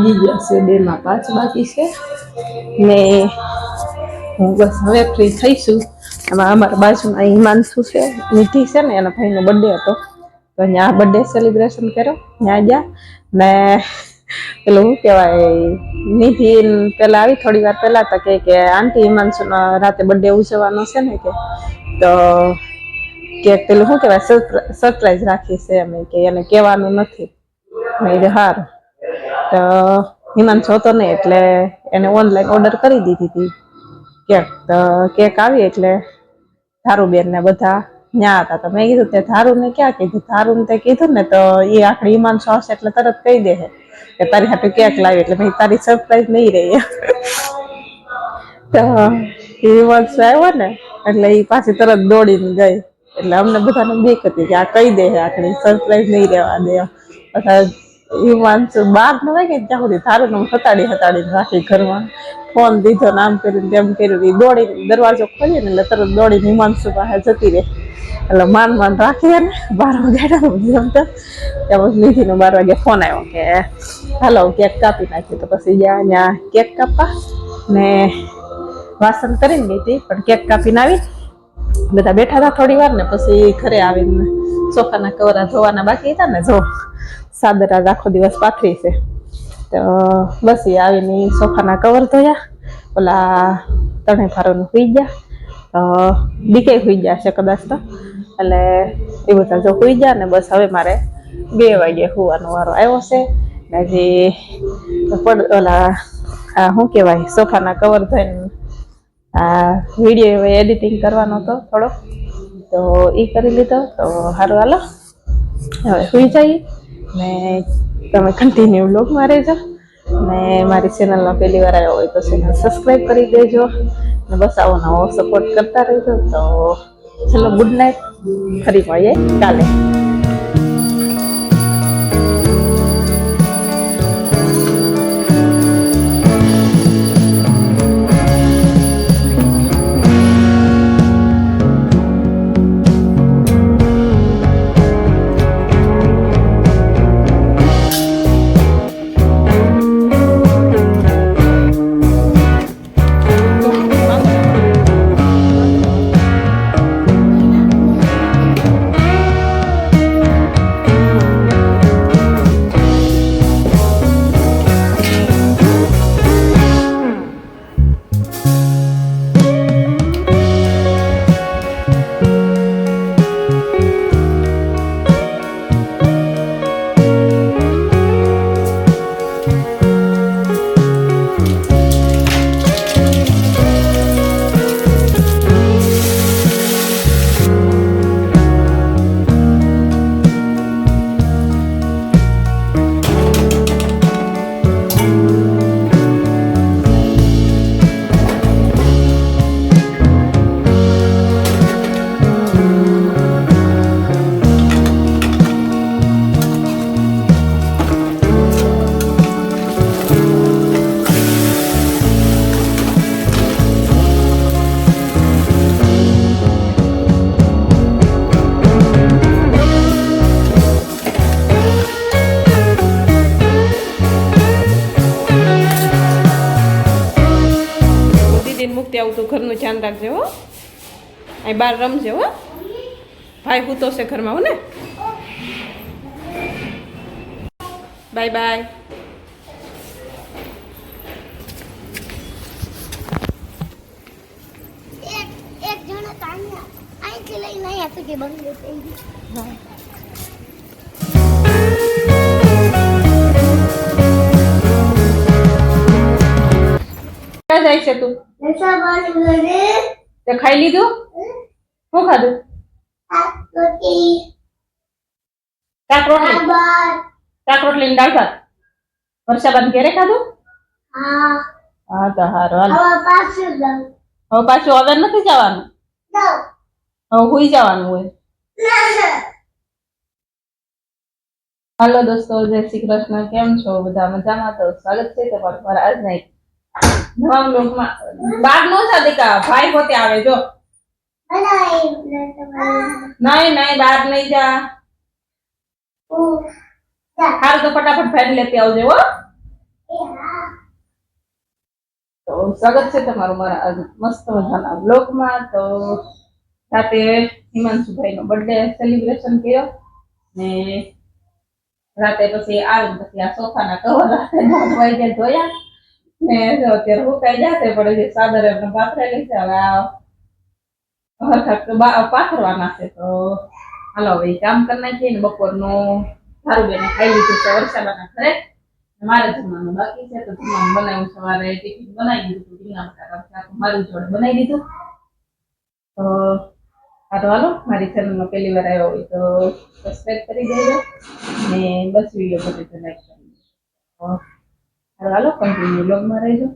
વાગી ગયા છે, 2 માં 5 બાકી છે ને હું બસ હવે ફ્રી થઈશું. એમાં અમારા બાજુમાં હિમાંશુ છે, નિધિ છે ને એના ભાઈનો બર્થડે હતો તો ત્યાં બર્થડે સેલિબ્રેશન કર્યો. ત્યાં ગયા ને પેલું શું કહેવાય, નિધિ પેલા આવી થોડી વાર પહેલા તો કે આંટી હિમાંશુનો રાતે બર્થડે ઉજવવાનો છે ને તો કે પેલું શું કહેવાય સરપ્રાઈઝ રાખી છે એમ કે એને કહેવાનું નથી. મેં હારું તો હિમાંશુ હતો નહીં એટલે એને ઓનલાઈન ઓર્ડર કરી દીધી હતી કેક. તો કેક આવી એટલે ધારુબેન ને બધા ન્યા હતા. તો મેં કીધું તે ધારુ ને ક્યાં કીધું, ધારુ ને તે કીધું ને તો એ આખરી હિમાંશુ આવશે એટલે તરત કહી દે કે તારી હાટુ કેક લાવી, એટલે મેં તારી સરપ્રાઈઝ નહીં રહી. તો હિમાંશુ આવ્યો ને એટલે એ પાછી તરત દોડીને ગઈ. એટલે અમને બધાને બીક હતી કે આ કહી દે આખરી સરપ્રાઈઝ નહીં રહેવા દે. હિમાંશુ 12 ન વાગે ત્યાં સુધી ધારુને હતાડીને રાખી ઘરમાં. ફોન દીધો ને આમ કર્યું તેમ કર્યું. દોડીને દરવાજો ખોલીએ ને એટલે તરત દોડીને હિમાંશુ પાસે જતી રહે. એટલે માંડ રાખીએ ને 12 વાગે જમતા ત્યાં નિધિનો 12 વાગે ફોન આવ્યો કે હાલો કેક કાપી નાખી. તો પછી ત્યાં કેક કાપવા ને વાસણ કરીને ગઈ હતી, પણ કેક કાપીને આવી બધા બેઠા હતા થોડી વાર ને પછી ઘરે આવીને સોફાના કવર ધોવાના બાકી હતા ને જો સાદર આખો દિવસ પાથરી છે. તો બસ એ આવીને સોફાના કવર ધોયા, ઓલા તણે ફારોનું સુઈ ગયા, બીકે સુઈ ગયા છે કદાચ તો, એટલે એ બધા જો સુઈ ગયા ને બસ હવે મારે 2 વાગે સુવાનો વારો આવ્યો છે. હજી ઓલા શું કહેવાય સોફાના કવર ધોઈને આ વિડીયો એડિટિંગ કરવાનો હતો થોડો, તો એ કરી લીધો. તો સારું હાલો હવે સુઈ જઈએ ને તમે કન્ટિન્યુ વ્લોગમાં રહેજો ને મારી ચેનલમાં પહેલી વાર આવ્યો હોય તો ચેનલ સબસ્ક્રાઈબ કરી દેજો ને બસ આવો નવો સપોર્ટ કરતા રહેજો. તો ચલો ગુડ નાઇટ, ફરી મળીએ કાલે. આવું તો ઘરનું ધ્યાન રાખજે હો. અહીં બહાર રમજે હો. ભાઈ હું તો છે ઘરમાં હો ને. Bye bye. એક જણો તાન્યા અહીંથી લઈને અહીંયા સુધી બંધ થઈ ગઈ. હા ક્યાં જાય છે તું? તે ખાઈ લીધું? શું ખાધું? શાક રોટલી દાળ ભાત. વર્ષાબાન ઘેરે ખાધું? હા તો હારું હવે પાછું હવે નથી જવાનું, હવે હુઈ જવાનું હોય. હાલો દોસ્તો, જય શ્રી કૃષ્ણ. કેમ છો બધા? મજામાં? તો સ્વાગત છે તમારું મારા આજના એક નવા બ્લોગમાં. બહાર નો જા દીકા, ભાઈ પોતે આવે જો. નહીં બહાર નહીં જા. હારું તો ફટાફટ ભાઈ લેતી આવજે હો. તો સ્વાગત છે તમારું મારા મસ્ત મજાના બ્લોગમાં. તો રાતે હિમાંશુભાઈનો બર્થડે સેલિબ્રેશન કર્યો ને રાતે પછી આવીને પછી આ સોફાના કવર રાતે 9 વાગે ધોયા ને અત્યારે હુકાઈ જશે પણ જે ચાદર એમને પાથરેલી છે હવે આ પાથરવાના છે. તો હાલો હવે કામ કરી નાખીએ ને બપોરનું સારું બેને ખાઈ લીધું છે વર્ષાબાના ઘરે. મારે જમવાનું બાકી છે તો જમવાનું બનાવ્યું સવારે ટિફિન બનાવી દીધું રીંગણા બટાકા મારી જોડે બનાવી દીધું. તો હાલો મારી ચેનલમાં પહેલી વાર આવ્યો હોય તો સબસ્ક્રાઈબ કરી દેજો ને બસ વિડીયો ગમે તો લાઈક કરી દેજો. હાલો કન્ટિન્યુ બ્લોગમાં રહેજો.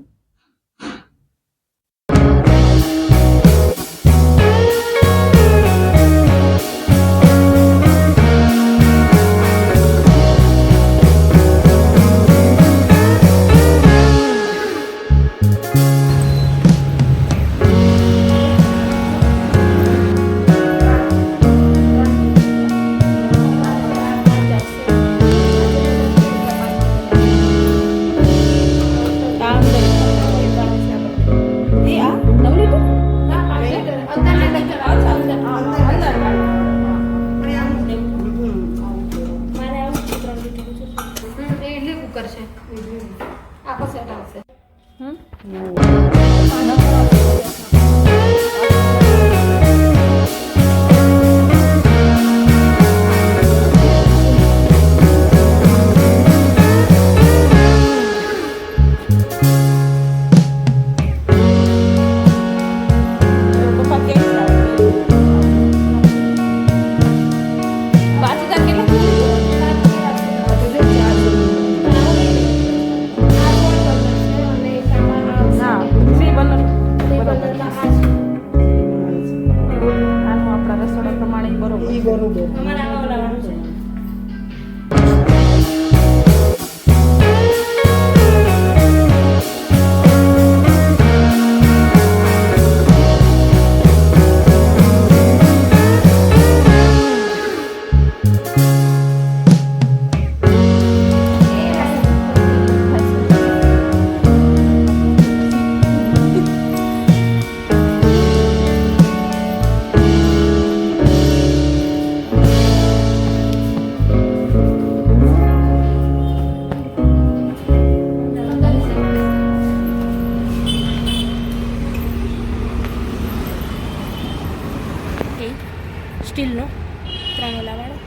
સ્ટીલનો 3 ઓલાવાળો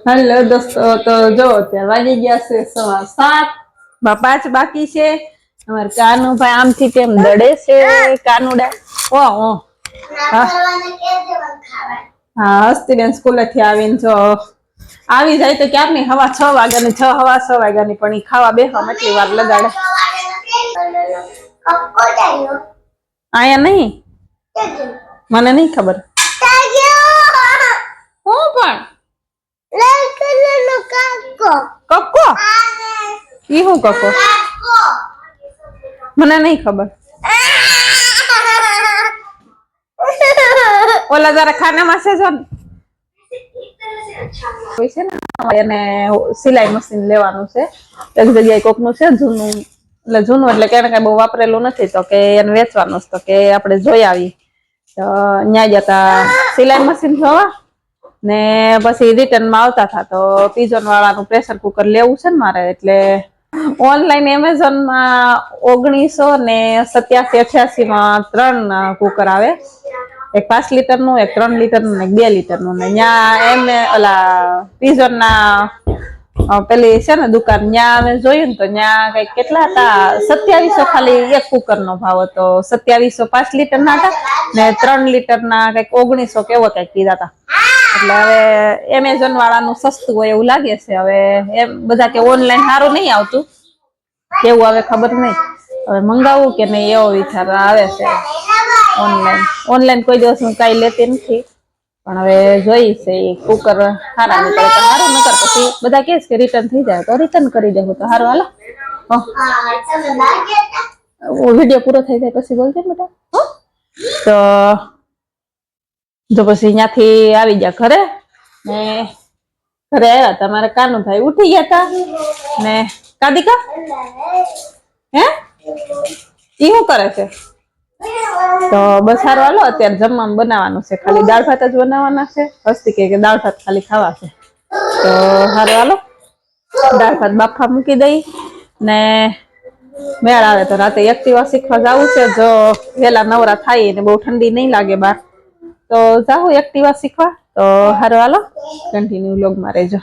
હેલો દોસ્તો, તો જો અત્યારે વાગી ગયા છે 7:15 5 બાકી છે. અમારે કાનુભાઈ આમથી તેમ દડે છે કાનુડા. હા હસ્તીબેન સ્કૂલેથી આવીને જો આવી જાય તો ક્યારની હવા 6 વાગ્યાની 6:15 વાગ્યાની પણ ઈ ખાવા બેસવામાં એટલી વાર લગાડે. આયા નહીં મને નહીં ખબર હું પણ કક્કો ઈ હું કક્કો મને નહીં ખબર. ઓલા જરા ખાનામાં છે જો હોય છે ને એને સિલાઈ મશીન લેવાનું છે એક જગ્યાએ કોકનું છે જૂનું એટલે જૂનું એટલે કે કઈ બહુ વાપરેલું નથી તો કે એને વેચવાનું તો કે આપણે જોઈ આવી તો ન્યા જતા સિલાઈ મશીન જોવા ને પછી રિટર્નમાં આવતા હતા તો પિજન વાળાનું પ્રેશર કુકર લેવું છે ને મારે એટલે ઓનલાઈન એમેઝોનમાં 1987-88 માં 3 કુકર આવે એક 5 લીટરનું, એક 3 લીટરનું ને એક 2 લીટરનું. ને ત્યાં એમને ઓલા પીઝનના પેલી છે ને દુકાન, ત્યાં અમે જોયું ને તો ત્યાં કઈક કેટલા હતા, 2700 ખાલી એક કુકરનો ભાવ હતો. 2700 5 લીટરના હતા ને 3 લીટરના કઈક 1900 કેવો કઈક કીધા હતા. એટલે હવે એમેઝોન વાળાનું સસ્તું હોય એવું લાગે છે. હવે એમ બધા કે ઓનલાઈન સારું નહીં આવતું, કેવું આવે ખબર નહીં. હવે મંગાવવું કે નહીં એવો વિચાર આવે છે. ઓનલાઈન કોઈ દિવસ હું કઈ લેતી નથી, પણ હવે જોઈ છે કુકર સારા નીકળે તો સારું, નકર પછી બધા કહે કે રિટર્ન થઈ જાય તો રિટર્ન કરી દેવું તો સારું. હાલો વિડીયો પૂરો થઈ જાય પછી બોલજે બેટા. તો જો પછી ત્યાંથી આવી ગયા ઘરે, ને ઘરે આવ્યા તમારા કાનુભાઈ ઉઠી ગયા હતા ને કાદિકા હે ઈ શું કરે છે? તો બસ સારું હાલો, અત્યારે જમવાનું બનાવવાનું છે, ખાલી દાળ ભાત જ બનાવવાના છે. હસ્તી કે દાળ ભાત ખાલી ખાવા છે. તો સારું હાલો, દાળ ભાત બાફા મૂકી દઈ ને મેળ આવે તો રાતે એક્ટિવા શીખવા જવું છે. જો વેલા નવરા થાય ને બહુ ઠંડી નહીં લાગે બહાર તો જાઉં એક્ટિવા શીખવા. તો સારું હાલો, કન્ટિન્યુ વ્લોગમાં રહેજો.